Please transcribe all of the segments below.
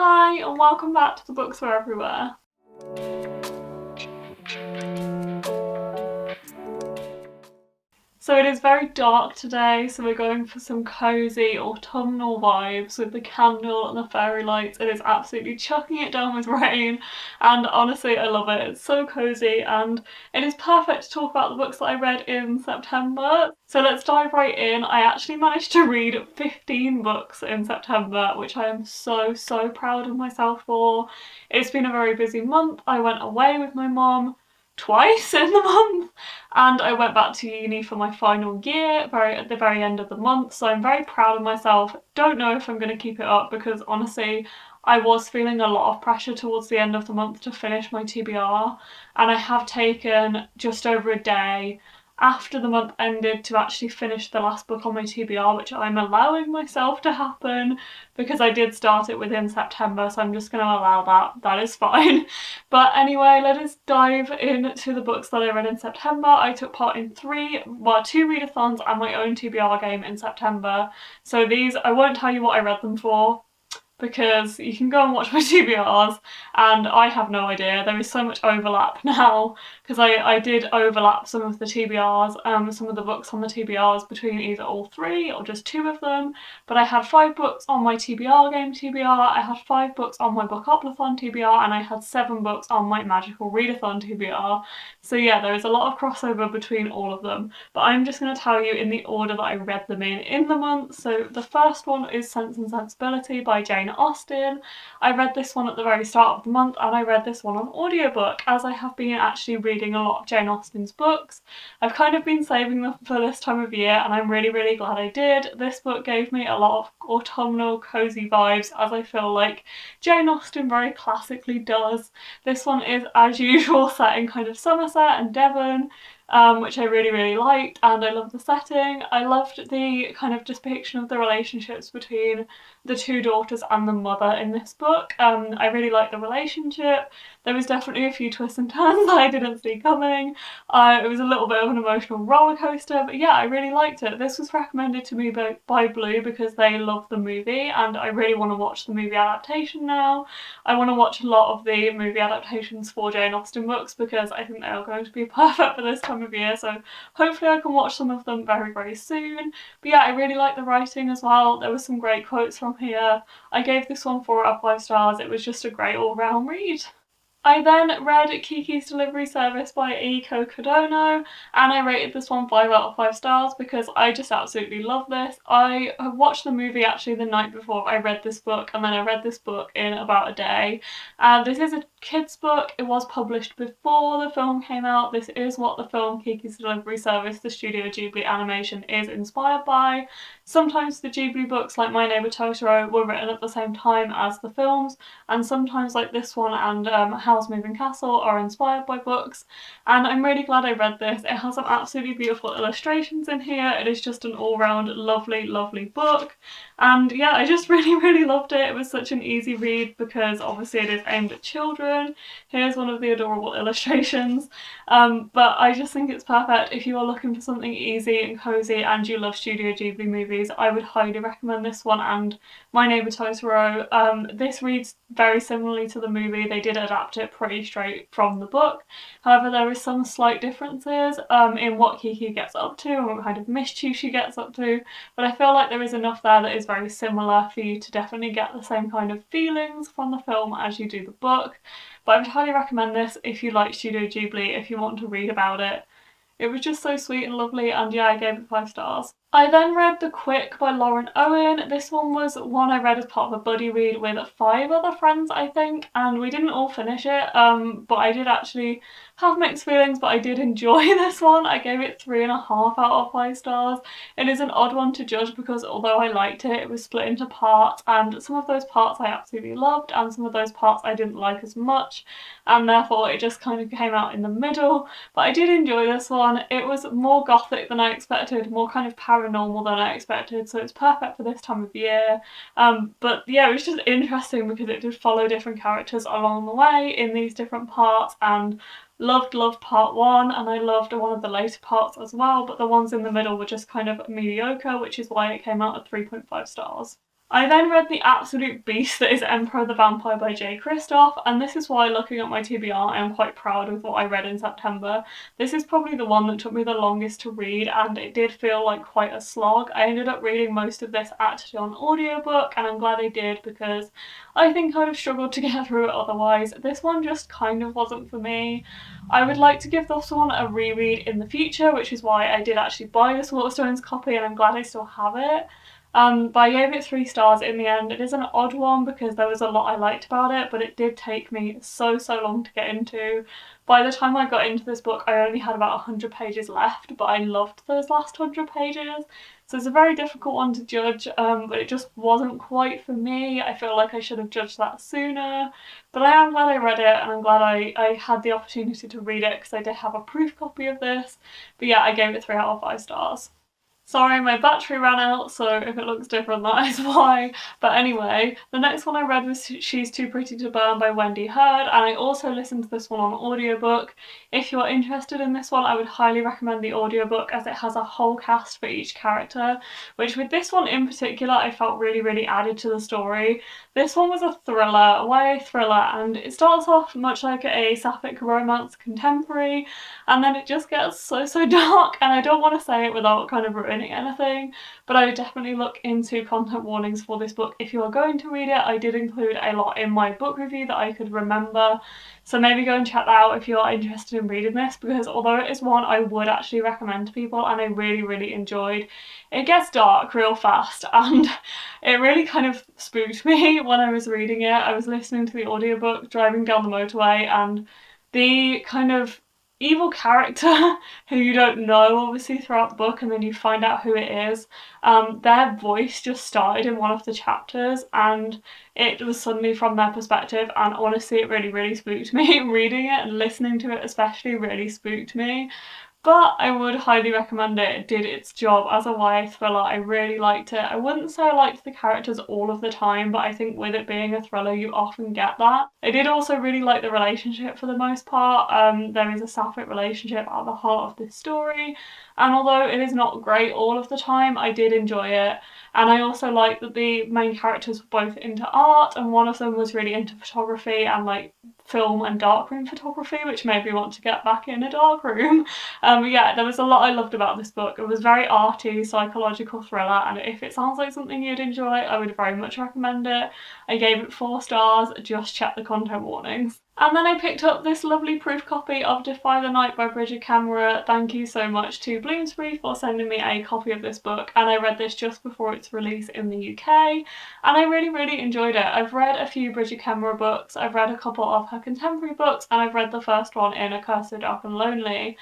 Hi and welcome back to The Books Are Everywhere. So it is very dark today, so we're going for some cosy autumnal vibes with the candle and the fairy lights. It is absolutely chucking it down with rain, and honestly I love it. It's so cozy and it is perfect to talk about the books that I read in September. So let's dive right in. I actually managed to read 15 books in September, which I am so proud of myself for. It's been a very busy month. I went away with my mom twice in the month, and I went back to uni for my final year at the very end of the month, so I'm very proud of myself. Don't know if I'm going to keep it up because honestly I was feeling a lot of pressure towards the end of the month to finish my TBR, and I have taken just over a day after the month ended to actually finish the last book on my TBR, which I'm allowing myself to happen because I did start it within September, so I'm just going to allow that. That is fine. But anyway, let us dive into the books that I read in September. I took part in two readathons and my own TBR game in September. So these, I won't tell you what I read them for, because you can go and watch my TBRs and I have no idea. There is so much overlap now because I did overlap some of the TBRs, some of the books on the TBRs between either all three or just two of them, but I had 5 books on my TBR game TBR, I had 5 books on my bookoplathon TBR, and I had 7 books on my magical readathon TBR. So yeah, there is a lot of crossover between all of them, but I'm just going to tell you in the order that I read them in the month. So the first one is Sense and Sensibility by Jane Austen. I read this one at the very start of the month, and I read this one on audiobook, as I have been actually reading a lot of Jane Austen's books. I've kind of been saving them for this time of year, and I'm really glad I did. This book gave me a lot of autumnal cozy vibes, as I feel like Jane Austen very classically does. This one is, as usual, set in kind of Somerset and Devon, which I really liked, and I loved the setting. I loved the kind of depiction of the relationships between the two daughters and the mother in this book. I really liked the relationship. There was definitely a few twists and turns that I didn't see coming. It was a little bit of an emotional roller coaster, but yeah, I really liked it. This was recommended to me by Blue because they love the movie, and I really want to watch the movie adaptation now. I want to watch a lot of the movie adaptations for Jane Austen books because I think they are going to be perfect for this time of year, so hopefully I can watch some of them very soon. But yeah, I really like the writing as well. There were some great quotes from here. I gave this one 4 out of 5 stars. It was just a great all-round read. I then read Kikis Delivery Service by Eiko Kodono, and I rated this one 5 out of 5 stars because I just absolutely love this. I have watched the movie actually the night before I read this book, and then I read this book in about a day. This is a kids book. It was published before the film came out. This is what the film Kikis Delivery Service, the Studio Ghibli animation, is inspired by. Sometimes the Ghibli books like My Neighbor Totoro were written at the same time as the films, and sometimes like this one and Howl's Moving Castle are inspired by books, and I'm really glad I read this. It has some absolutely beautiful illustrations in here. It is just an all-round lovely book, and yeah, I just really loved it. It was such an easy read because obviously it is aimed at children. Here's one of the adorable illustrations, but I just think it's perfect if you are looking for something easy and cozy and you love Studio Ghibli movies. I would highly recommend this one and My Neighbor Totoro. This reads very similarly to the movie. They did adapt it pretty straight from the book. However, there is some slight differences in what Kiki gets up to and what kind of mischief she gets up to, but I feel like there is enough there that is very similar for you to definitely get the same kind of feelings from the film as you do the book. But I would highly recommend this if you like Studio Ghibli, if you want to read about it. It was just so sweet and lovely, and yeah, I gave it 5 stars. I then read The Quick by Lauren Owen. This one was one I read as part of a buddy read with 5 other friends, I think, and we didn't all finish it, but I did actually have mixed feelings, but I did enjoy this one. I gave it 3.5 out of 5 stars. It is an odd one to judge because although I liked it, it was split into parts, and some of those parts I absolutely loved, and some of those parts I didn't like as much, and therefore it just kind of came out in the middle. But I did enjoy this one. It was more gothic than I expected, more kind of paranormal than I expected, so it's perfect for this time of year. But yeah, it was just interesting because it did follow different characters along the way in these different parts, and loved part 1, and I loved one of the later parts as well, but the ones in the middle were just kind of mediocre, which is why it came out at 3.5 stars. I then read The Absolute Beast That Is Emperor the Vampire by J. Kristoff, and this is why, looking at my TBR, I am quite proud of what I read in September. This is probably the one that took me the longest to read, and it did feel like quite a slog. I ended up reading most of this actually on audiobook, and I'm glad I did because I think I'd have struggled to get through it otherwise. This one just kind of wasn't for me. I would like to give this one a reread in the future, which is why I did actually buy this Waterstones copy, and I'm glad I still have it. But I gave it 3 stars in the end. It is an odd one because there was a lot I liked about it, but it did take me so long to get into. By the time I got into this book, I only had about 100 pages left, but I loved those last 100 pages. So it's a very difficult one to judge, but it just wasn't quite for me. I feel like I should have judged that sooner. But I am glad I read it, and I'm glad I had the opportunity to read it because I did have a proof copy of this. But yeah, I gave it 3 out of 5 stars. Sorry, my battery ran out, so if it looks different, that is why. But anyway, the next one I read was She's Too Pretty to Burn by Wendy Hurd, and I also listened to this one on audiobook. If you're interested in this one, I would highly recommend the audiobook as it has a whole cast for each character, which with this one in particular, I felt really added to the story. This one was a thriller, a YA thriller, and it starts off much like a sapphic romance contemporary, and then it just gets so dark, and I don't want to say it without kind of ruining anything, but I would definitely look into content warnings for this book if you are going to read it. I did include a lot in my book review that I could remember, so maybe go and check that out if you are interested in reading this, because although it is one I would actually recommend to people and I really enjoyed, it gets dark real fast and it really kind of spooked me when I was reading it. I was listening to the audiobook driving down the motorway, and the kind of evil character who you don't know obviously throughout the book and then you find out who it is, their voice just started in one of the chapters and it was suddenly from their perspective, and honestly it really spooked me. Reading it and listening to it especially really spooked me. But I would highly recommend it. It did its job as a YA thriller. I really liked it. I wouldn't say I liked the characters all of the time, but I think with it being a thriller, you often get that. I did also really like the relationship for the most part. There is a sapphic relationship at the heart of this story, and although it is not great all of the time, I did enjoy it. And I also like that the main characters were both into art, and one of them was really into photography and like film and darkroom photography, which made me want to get back in a darkroom. Yeah, there was a lot I loved about this book. It was very arty, psychological thriller, and if it sounds like something you'd enjoy, I would very much recommend it. I gave it 4 stars, just check the content warnings. And then I picked up this lovely proof copy of Defy the Night by Bridget Kemmerer. Thank you so much to Bloomsbury for sending me a copy of this book, and I read this just before its release in the UK, and I really enjoyed it. I've read a few Bridget Kemmerer books, I've read a couple of her contemporary books, and I've read the first one in A Curse So Dark and Lonely,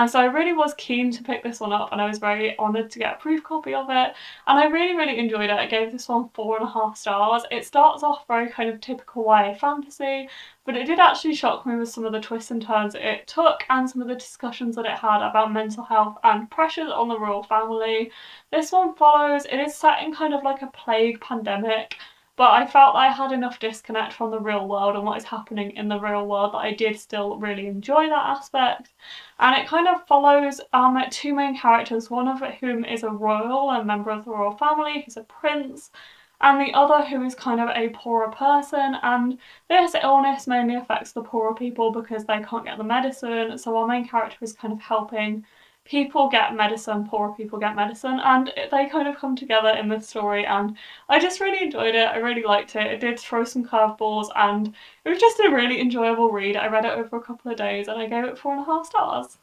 so I really was keen to pick this one up, and I was very honoured to get a proof copy of it, and I really enjoyed it. I gave this one 4.5 stars. It starts off very kind of typical YA fantasy, but it did actually shock me with some of the twists and turns it took and some of the discussions that it had about mental health and pressures on the royal family. This one follows, it is set in kind of like a plague pandemic, but I felt I had enough disconnect from the real world and what is happening in the real world that I did still really enjoy that aspect. And it kind of follows 2 main characters, one of whom is a royal, a member of the royal family, who's a prince, and the other who is kind of a poorer person, and this illness mainly affects the poorer people because they can't get the medicine, so our main character is kind of helping people get medicine, poorer people get medicine, and they kind of come together in this story, and I just really enjoyed it. I really liked it. It did throw some curveballs, and it was just a really enjoyable read. I read it over a couple of days and I gave it 4.5 stars.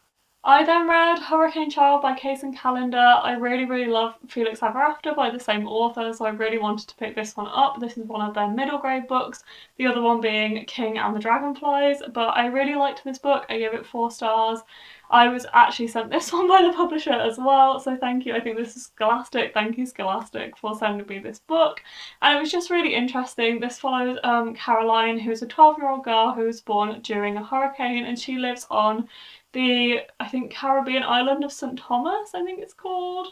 I then read Hurricane Child by Kaysen Calendar. I really love Felix Ever After by the same author, so I really wanted to pick this one up. This is one of their middle grade books, the other one being King and the Dragonflies, but I really liked this book. I gave it 4 stars. I was actually sent this one by the publisher as well, so thank you. I think this is Scholastic. Thank you, Scholastic, for sending me this book. And it was just really interesting. This follows Caroline, who's a 12-year-old girl who was born during a hurricane, and she lives on the, I think, Caribbean island of St. Thomas, I think it's called.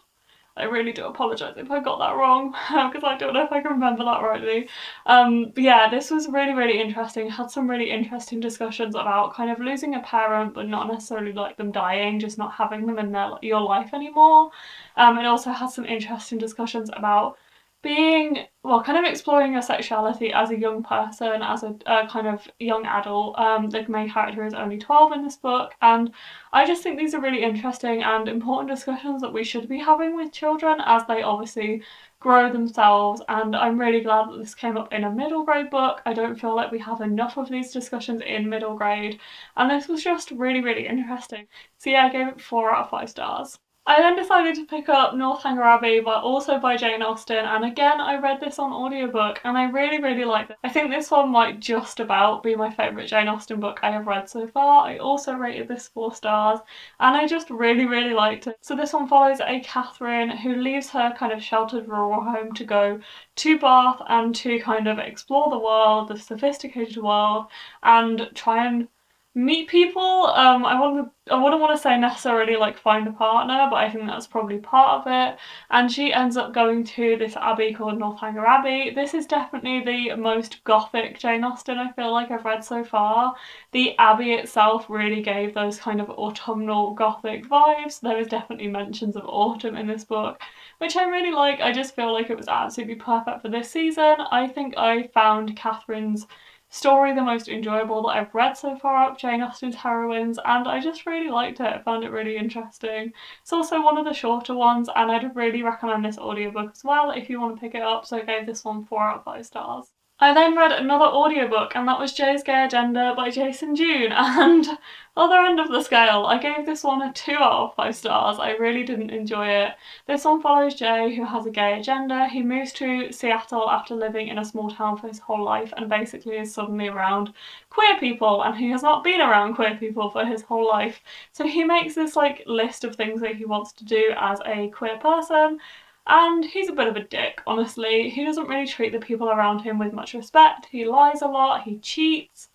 I really do apologise if I got that wrong, because I don't know if I can remember that rightly. But yeah, this was really interesting. It had some really interesting discussions about kind of losing a parent, but not necessarily like them dying, just not having them in your life anymore. It also had some interesting discussions about being, well, kind of exploring your sexuality as a young person, as a kind of young adult. The main character is only 12 in this book, and I just think these are really interesting and important discussions that we should be having with children as they obviously grow themselves, and I'm really glad that this came up in a middle grade book. I don't feel like we have enough of these discussions in middle grade, and this was just really, really interesting. So yeah, I gave it 4 out of 5 stars. I then decided to pick up Northanger Abbey, but also by Jane Austen, and again I read this on audiobook and I really, really liked it. I think this one might just about be my favourite Jane Austen book I have read so far. I also rated this 4 stars and I just really, really liked it. So this one follows a Catherine who leaves her kind of sheltered rural home to go to Bath and to kind of explore the world, the sophisticated world, and try and meet people. I wouldn't want to say necessarily like find a partner, but I think that's probably part of it. And she ends up going to this abbey called Northanger Abbey. This is definitely the most gothic Jane Austen I feel like I've read so far. The abbey itself really gave those kind of autumnal gothic vibes. There is definitely mentions of autumn in this book, which I really like. I just feel like it was absolutely perfect for this season. I think I found Catherine's story the most enjoyable that I've read so far of Jane Austen's heroines, and I just really liked it. I found it really interesting. It's also one of the shorter ones, and I'd really recommend this audiobook as well if you want to pick it up, so I gave this one 4 out of 5 stars. I then read another audiobook, and that was Jay's Gay Agenda by Jason June, and other end of the scale, I gave this one a 2 out of 5 stars. I really didn't enjoy it. This one follows Jay, who has a gay agenda. He moves to Seattle after living in a small town for his whole life and basically is suddenly around queer people, and he has not been around queer people for his whole life. So he makes this like list of things that he wants to do as a queer person, and he's a bit of a dick, honestly. He doesn't really treat the people around him with much respect. He lies a lot, he cheats.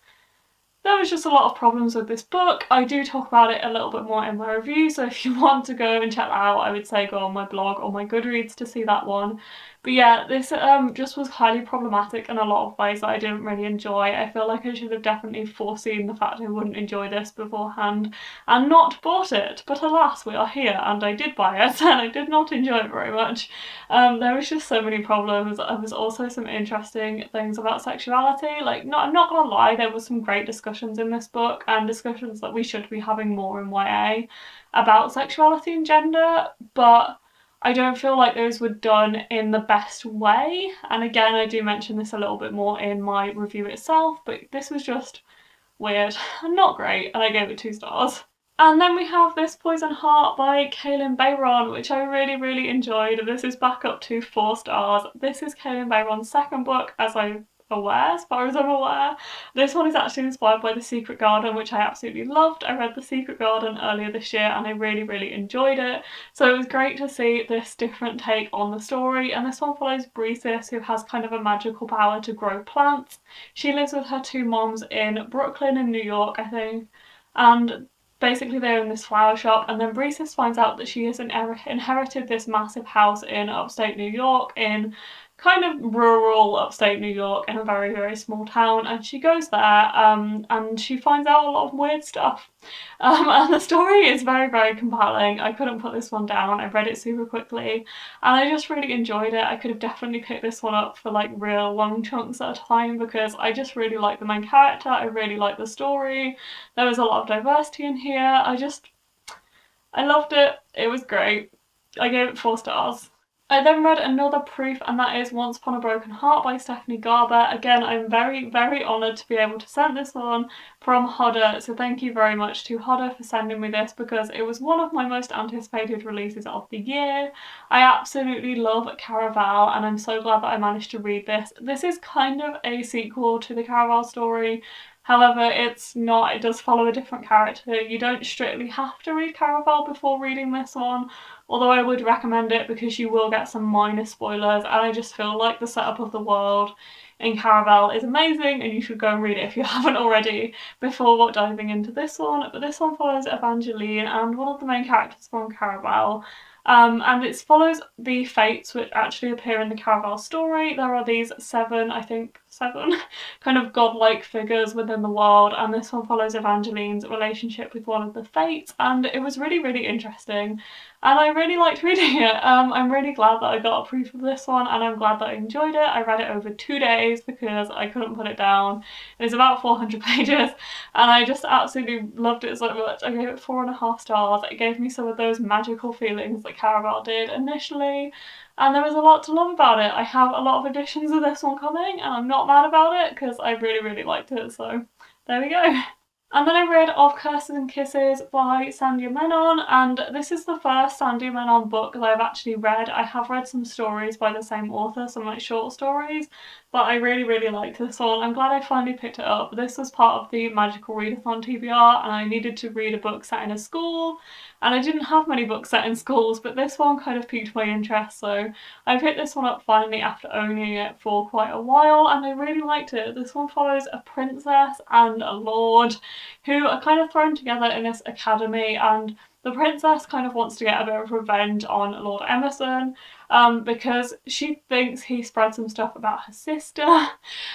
There was just a lot of problems with this book. I do talk about it a little bit more in my review, so if you want to go and check that out, I would say go on my blog or my Goodreads to see that one. But yeah, this just was highly problematic in a lot of ways that I didn't really enjoy. I feel like I should have definitely foreseen the fact I wouldn't enjoy this beforehand and not bought it. But alas, we are here and I did buy it and I did not enjoy it very much. There was just so many problems. There was also some interesting things about sexuality. Like, I'm not gonna lie, there was some great discussions in this book and discussions that we should be having more in YA about sexuality and gender, but I don't feel like those were done in the best way. And again, I do mention this a little bit more in my review itself, but this was just weird and not great, and I gave it 2 stars. And then we have This Poison Heart by Kaylin Bayron, which I really, really enjoyed. This is back up to 4 stars. This is Kaylin Bayron's second book, as I'm aware, as far as I'm aware. This one is actually inspired by The Secret Garden, which I absolutely loved. I read The Secret Garden earlier this year and I really, really enjoyed it. So it was great to see this different take on the story. And this one follows Breesis, who has kind of a magical power to grow plants. She lives with her 2 moms in Brooklyn in New York, I think. And basically they own this flower shop, and then Breesis finds out that she has inherited this massive house in upstate New York, in kind of rural upstate New York, in a very, very small town, and she goes there and she finds out a lot of weird stuff. And the story is very, very compelling. I couldn't put this one down. I read it super quickly and I just really enjoyed it. I could have definitely picked this one up for like real long chunks at a time because I just really like the main character. I really like the story. There was a lot of diversity in here. I loved it. It was great. I gave it 4 stars. I then read another proof, and that is Once Upon a Broken Heart by Stephanie Garber. Again, I'm very, very honoured to be able to send this one from Hodder, so thank you very much to Hodder for sending me this because it was one of my most anticipated releases of the year. I absolutely love Caraval, and I'm so glad that I managed to read this. This is kind of a sequel to the Caraval story. However, it's not. It does follow a different character. You don't strictly have to read Caraval before reading this one, although I would recommend it because you will get some minor spoilers, and I just feel like the setup of the world in Caraval is amazing and you should go and read it if you haven't already before diving into this one. But this one follows Evangeline, and one of the main characters from Caraval And it follows the fates which actually appear in the Caraval story. There are these seven, I think, kind of godlike figures within the world, and this one follows Evangeline's relationship with one of the fates, and it was really, really interesting. And I really liked reading it. I'm really glad that I got a proof of this one, and I'm glad that I enjoyed it. I read it over 2 days because I couldn't put it down. It's about 400 pages, and I just absolutely loved it so much. I gave it 4.5 stars. It gave me some of those magical feelings that Caraval did initially, and there was a lot to love about it. I have a lot of editions of this one coming, and I'm not mad about it because I really, really liked it, so there we go. And then I read Of Curses and Kisses by Sandhya Menon, and this is the first Sandhya Menon book that I've actually read. I have read some stories by the same author, some like short stories, but I really, really liked this one. I'm glad I finally picked it up. This was part of the Magical Readathon TBR, and I needed to read a book set in a school, and I didn't have many books set in schools, but this one kind of piqued my interest, so I picked this one up finally after owning it for quite a while, and I really liked it. This one follows a princess and a lord who are kind of thrown together in this academy, and the princess kind of wants to get a bit of revenge on Lord Emerson because she thinks he spread some stuff about her sister,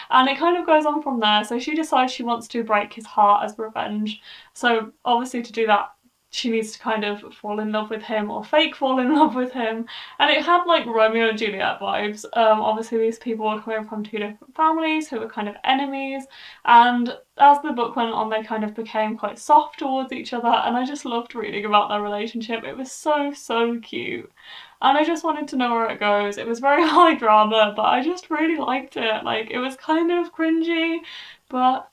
and it kind of goes on from there. So she decides she wants to break his heart as revenge. So obviously to do that, she needs to kind of fall in love with him or fake fall in love with him, and it had like Romeo and Juliet vibes. Obviously these people were coming from two different families who were kind of enemies, and as the book went on they kind of became quite soft towards each other, and I just loved reading about their relationship. It was so cute, and I just wanted to know where it goes. It was very high drama, but I just really liked it. Like, it was kind of cringy, but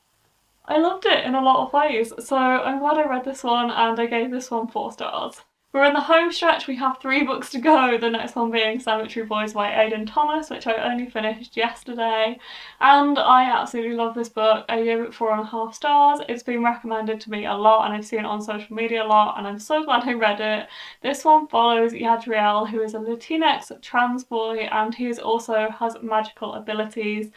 I loved it in a lot of ways, so I'm glad I read this one, and I gave this one 4 stars. We're in the home stretch, we have 3 books to go, the next one being Cemetery Boys by Aidan Thomas, which I only finished yesterday, and I absolutely love this book. I gave it 4.5 stars. It's been recommended to me a lot, and I've seen it on social media a lot, and I'm so glad I read it. This one follows Yadriel, who is a Latinx trans boy, and he also has magical abilities,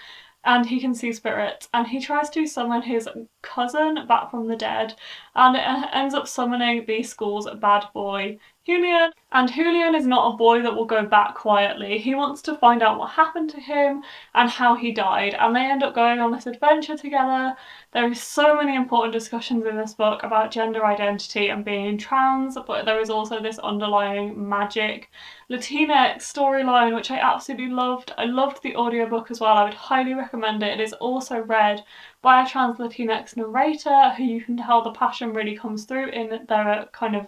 and he can see spirits, and he tries to summon his cousin back from the dead, and it ends up summoning the school's bad boy, Julian. And Julian is not a boy that will go back quietly. He wants to find out what happened to him and how he died, and they end up going on this adventure together. There is so many important discussions in this book about gender identity and being trans, but there is also this underlying magic Latinx storyline, which I absolutely loved. I loved the audiobook as well. I would highly recommend it. It is also read by a trans Latinx narrator who you can tell the passion really comes through in their kind of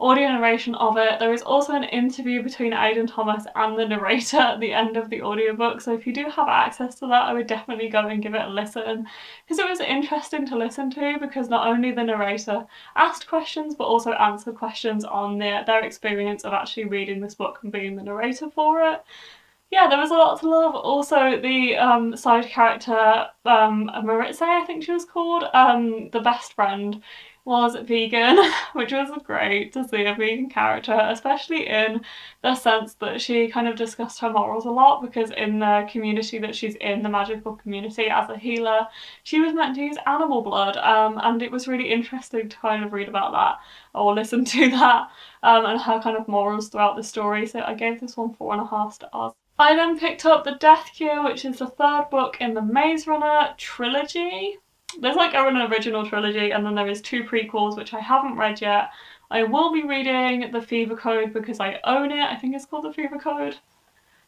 audio narration of it. There is also an interview between Aidan Thomas and the narrator at the end of the audiobook, so if you do have access to that, I would definitely go and give it a listen, because it was interesting to listen to, because not only the narrator asked questions but also answered questions on their experience of actually reading this book and being the narrator for it. Yeah, there was a lot to love. Also, the side character, Maritze, I think she was called, the best friend, was vegan, which was great to see a vegan character, especially in the sense that she kind of discussed her morals a lot, because in the community that she's in, the magical community, as a healer, she was meant to use animal blood, and it was really interesting to kind of read about that, or listen to that, and her kind of morals throughout the story, so I gave this one 4.5 stars. I then picked up The Death Cure, which is the 3rd book in the Maze Runner trilogy. There's like an original trilogy, and then there is 2 prequels, which I haven't read yet. I will be reading The Fever Code because I own it. I think it's called The Fever Code.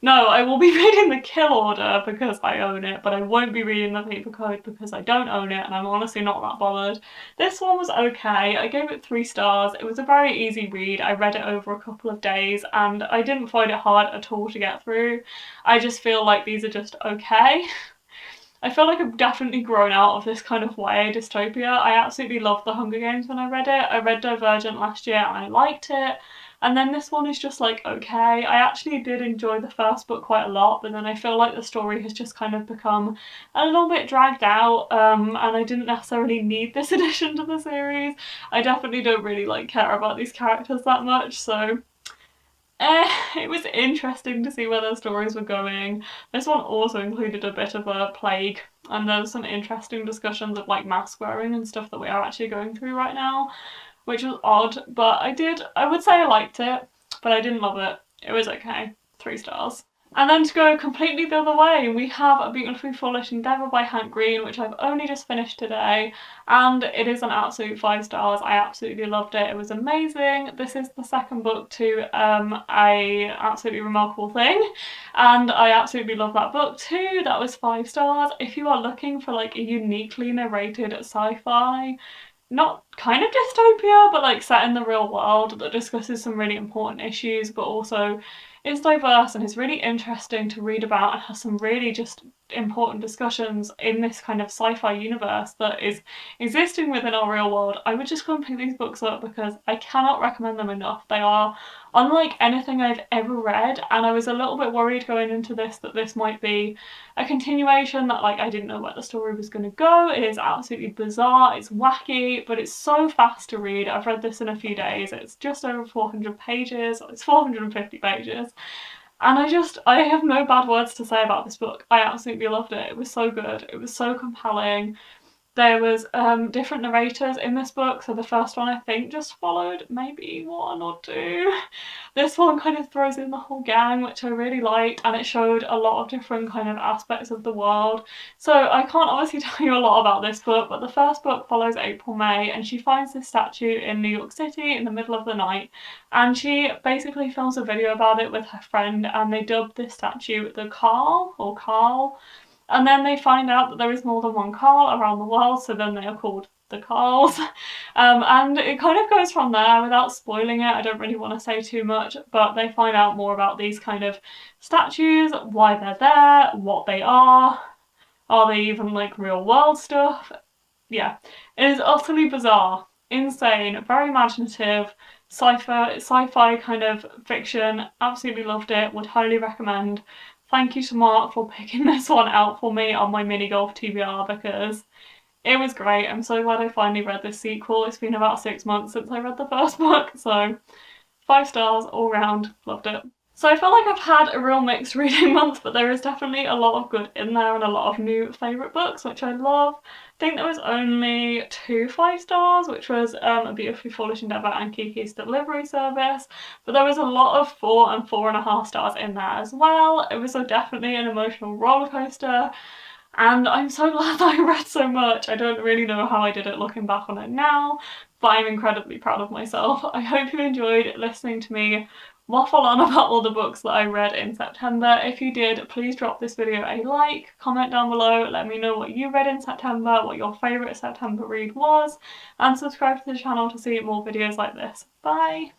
No, I will be reading The Kill Order because I own it, but I won't be reading The Fever Code because I don't own it, and I'm honestly not that bothered. This one was okay. I gave it 3 stars. It was a very easy read. I read it over a couple of days, and I didn't find it hard at all to get through. I just feel like these are just okay. I feel like I've definitely grown out of this kind of YA dystopia. I absolutely loved The Hunger Games when I read it. I read Divergent last year and I liked it. And then this one is just like, okay. I actually did enjoy the 1st book quite a lot, but then I feel like the story has just kind of become a little bit dragged out, and I didn't necessarily need this addition to the series. I definitely don't really like care about these characters that much, so it was interesting to see where their stories were going. This one also included a bit of a plague, and there was some interesting discussions of like mask wearing and stuff that we are actually going through right now, which was odd, but I would say I liked it. but I didn't love it. It was okay. 3 stars. And then to go completely the other way, we have A Beautifully Foolish Endeavour by Hank Green, which I've only just finished today, and it is an absolute 5 stars. I absolutely loved it. It was amazing. This is the second book to A Absolutely Remarkable Thing, and I absolutely love that book too. That was 5 stars. If you are looking for like a uniquely narrated sci-fi, not kind of dystopia, but like set in the real world that discusses some really important issues, but also is diverse and is really interesting to read about and has some really just important discussions in this kind of sci-fi universe that is existing within our real world, I would just go and pick these books up because I cannot recommend them enough. They are unlike anything I've ever read, and I was a little bit worried going into this that this might be a continuation, that like I didn't know where the story was going to go. It is absolutely bizarre, it's wacky, but it's so fast to read. I've read this in a few days. It's just over 400 pages, it's 450 pages. And I have no bad words to say about this book. I absolutely loved it. It was so good. It was so compelling. There was different narrators in this book, so the first one I think just followed maybe 1 or 2. This one kind of throws in the whole gang, which I really liked, and it showed a lot of different kind of aspects of the world. So I can't obviously tell you a lot about this book, but the first book follows April May, and she finds this statue in New York City in the middle of the night, and she basically films a video about it with her friend, and they dubbed this statue the Carl, or Carl. And then they find out that there is more than one Carl around the world, so then they are called the Carls. And it kind of goes from there without spoiling it. I don't really want to say too much, but they find out more about these kind of statues, why they're there, what they are they even like real world stuff? Yeah, it is utterly bizarre, insane, very imaginative, sci-fi kind of fiction. Absolutely loved it, would highly recommend. Thank you to Mark for picking this one out for me on my mini golf TBR because it was great. I'm so glad I finally read this sequel. It's been about 6 months since I read the first book, so 5 stars all round, loved it. So I feel like I've had a real mixed reading month, but there is definitely a lot of good in there and a lot of new favourite books, which I love. I think there was only 2 5 stars, which was A Beautifully Foolish Endeavour and Kikis Delivery Service, but there was a lot of 4 and 4.5 stars in there as well. It was definitely an emotional rollercoaster. And I'm so glad that I read so much. I don't really know how I did it looking back on it now, but I'm incredibly proud of myself. I hope you enjoyed listening to me waffle on about all the books that I read in September. If you did, please drop this video a like, comment down below, let me know what you read in September, what your favourite September read was, and subscribe to the channel to see more videos like this. Bye!